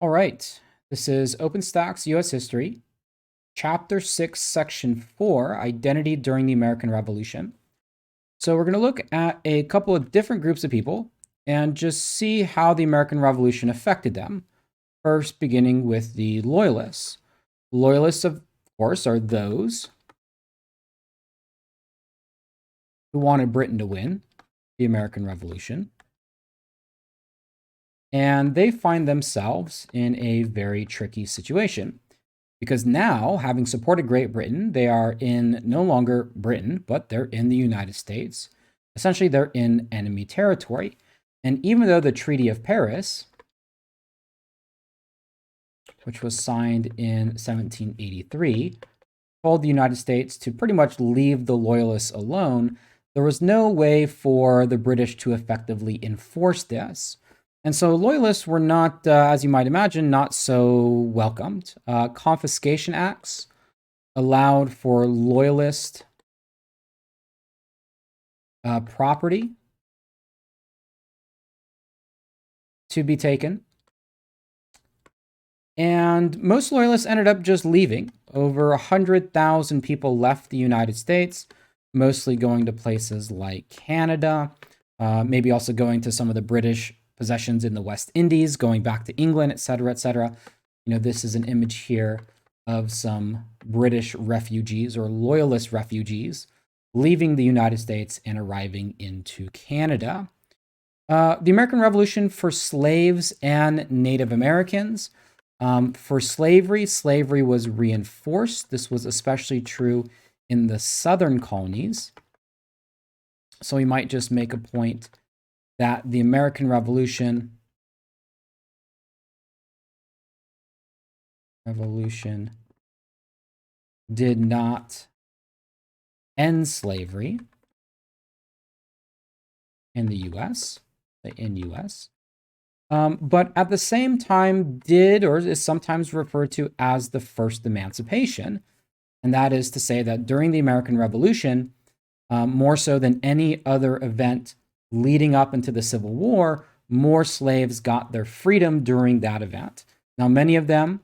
All right, this is Openstax U.S. History, Chapter 6, Section 4, Identity During the American Revolution. So we're going to look at a couple of different groups of people and just see how the American Revolution affected them. First, beginning with the Loyalists. Loyalists, of course, are those who wanted Britain to win the American Revolution. And they find themselves in a very tricky situation. Because now, having supported Great Britain, they are in no longer Britain, but they're in the United States. Essentially, they're in enemy territory. And even though the Treaty of Paris, which was signed in 1783, told the United States to pretty much leave the Loyalists alone, there was no way for the British to effectively enforce this. And so Loyalists were not, as you might imagine, not so welcomed. Confiscation acts allowed for Loyalist property to be taken. And most Loyalists ended up just leaving. Over 100,000 people left the United States, mostly going to places like Canada, maybe also going to some of the British possessions in the West Indies, going back to England, etc., etc. This is an image here of some British refugees or Loyalist refugees leaving the United States and arriving into Canada. The American Revolution for slaves and Native Americans. For slavery, slavery was reinforced. This was especially true in the southern colonies. So we might just make a point that the American Revolution did not end slavery in the U.S., but at the same time did, or is sometimes referred to as the first emancipation. And that is to say that during the American Revolution, more so than any other event leading up into the Civil War, more slaves got their freedom during that event. Now, many of them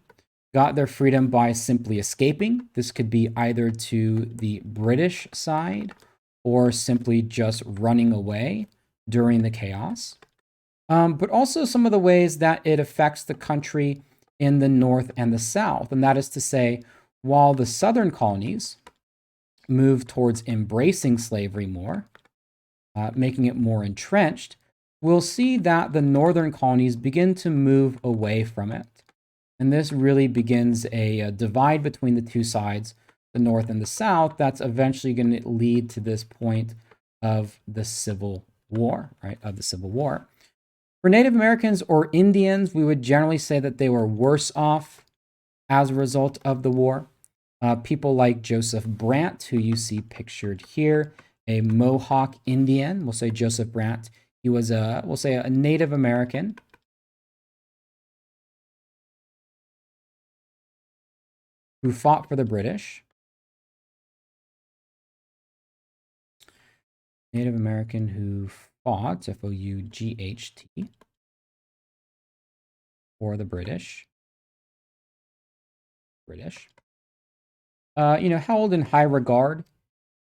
got their freedom by simply escaping. This could be either to the British side or simply just running away during the chaos. But also some of the ways that it affects the country in the North and the South. And that is to say, while the southern colonies moved towards embracing slavery more, making it more entrenched, we'll see that the northern colonies begin to move away from it. And this really begins a divide between the two sides, the North and the South, that's eventually going to lead to this point of the Civil War, right? Of the Civil War. For Native Americans or Indians, we would generally say that they were worse off as a result of the war. People like Joseph Brant, who you see pictured here, a Mohawk Indian, we'll say Joseph Brant. He was we'll say a Native American who fought for the British. Native American who fought, F-O-U-G-H-T, for the British. Held in high regard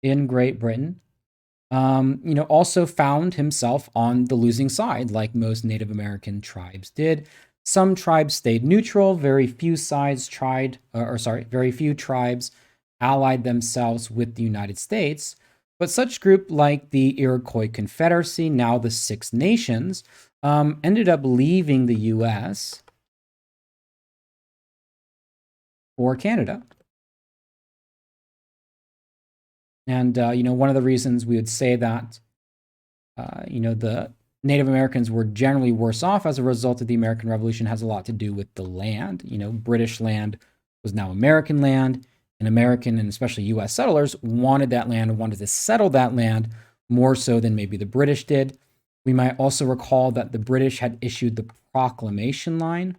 in Great Britain. Also found himself on the losing side, like most Native American tribes did. Some tribes stayed neutral. Very few tribes allied themselves with the United States. But such group like the Iroquois Confederacy, now the Six Nations, ended up leaving the U.S. for Canada. And, one of the reasons we would say that, the Native Americans were generally worse off as a result of the American Revolution has a lot to do with the land. British land was now American land, and American and especially U.S. settlers wanted that land and wanted to settle that land more so than maybe the British did. We might also recall that the British had issued the Proclamation Line,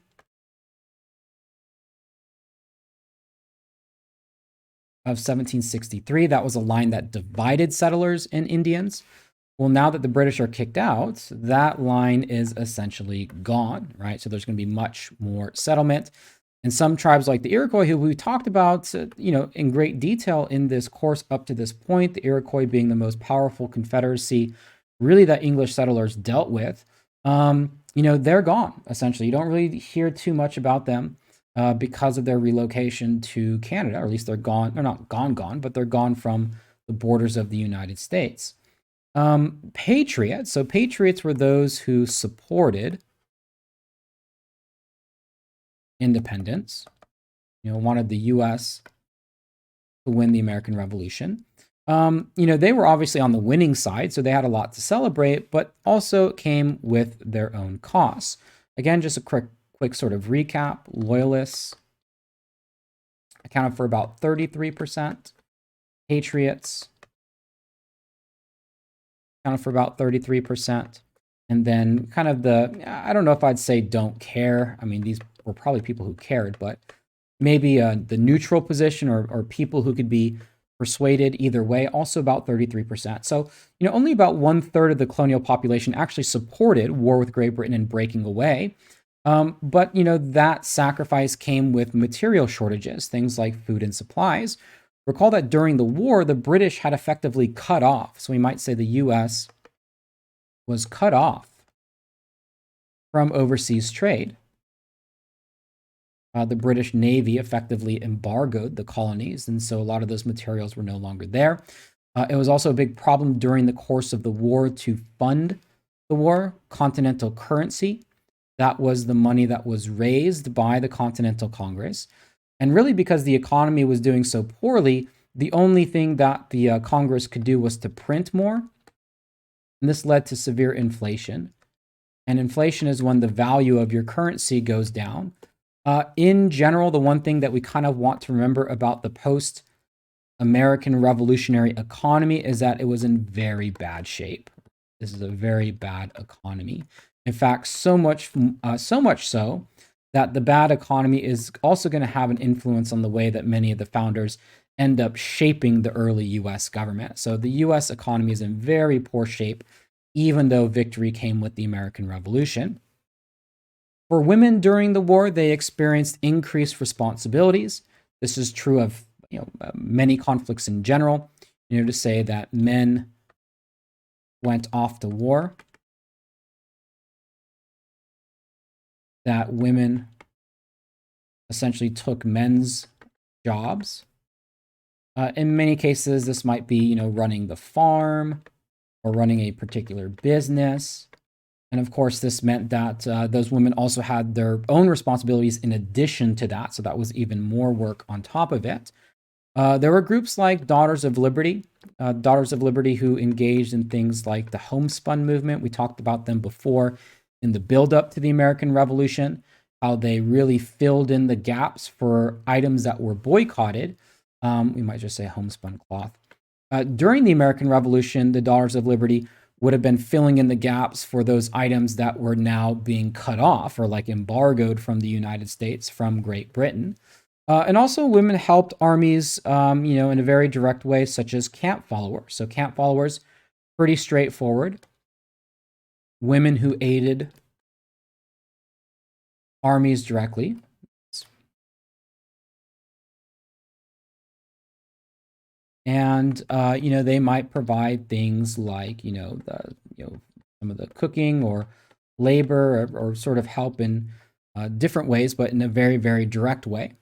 of 1763. That was a line that divided settlers and Indians. Well, now that the British are kicked out, that line is essentially gone, right? So there's going to be much more settlement. And some tribes like the Iroquois, who we talked about, in great detail in this course up to this point, the Iroquois being the most powerful confederacy, really that English settlers dealt with, they're gone, essentially. You don't really hear too much about them because of their relocation to Canada, or at least they're gone. They're not gone, but they're gone from the borders of the United States. Patriots. So patriots were those who supported independence, wanted the U.S. to win the American Revolution. They were obviously on the winning side, so they had a lot to celebrate, but also came with their own costs. Again, just a quick sort of recap. Loyalists accounted for about 33%. Patriots accounted for about 33%. And then kind of I don't know if I'd say don't care. I mean, these were probably people who cared, but maybe the neutral position or people who could be persuaded either way, also about 33%. So, only about 1/3 of the colonial population actually supported war with Great Britain and breaking away. But, that sacrifice came with material shortages, things like food and supplies. Recall that during the war, the British had effectively cut off. So we might say the U.S. was cut off from overseas trade. The British Navy effectively embargoed the colonies, and so a lot of those materials were no longer there. It was also a big problem during the course of the war to fund the war. Continental currency, that was the money that was raised by the Continental Congress. And really, because the economy was doing so poorly, the only thing that the Congress could do was to print more. And this led to severe inflation. And inflation is when the value of your currency goes down. In general, the one thing that we kind of want to remember about the post-American Revolutionary economy is that it was in very bad shape. This is a very bad economy. In fact, so much so that the bad economy is also going to have an influence on the way that many of the founders end up shaping the early U.S. government. So the U.S. economy is in very poor shape, even though victory came with the American Revolution. For women during the war, they experienced increased responsibilities. This is true of many conflicts in general. To say that men went off to war, that women essentially took men's jobs. In many cases, this might be running the farm or running a particular business. And of course, this meant that those women also had their own responsibilities in addition to that. So that was even more work on top of it. There were groups like Daughters of Liberty who engaged in things like the homespun movement. We talked about them before in the build-up to the American Revolution, how they really filled in the gaps for items that were boycotted. We might just say homespun cloth. During the American Revolution, the Daughters of Liberty would have been filling in the gaps for those items that were now being cut off or like embargoed from the United States from Great Britain. And also women helped armies, in a very direct way, such as camp followers. So camp followers, pretty straightforward. Women who aided armies directly. And, they might provide things like, some of the cooking or labor or sort of help in different ways, but in a very, very direct way.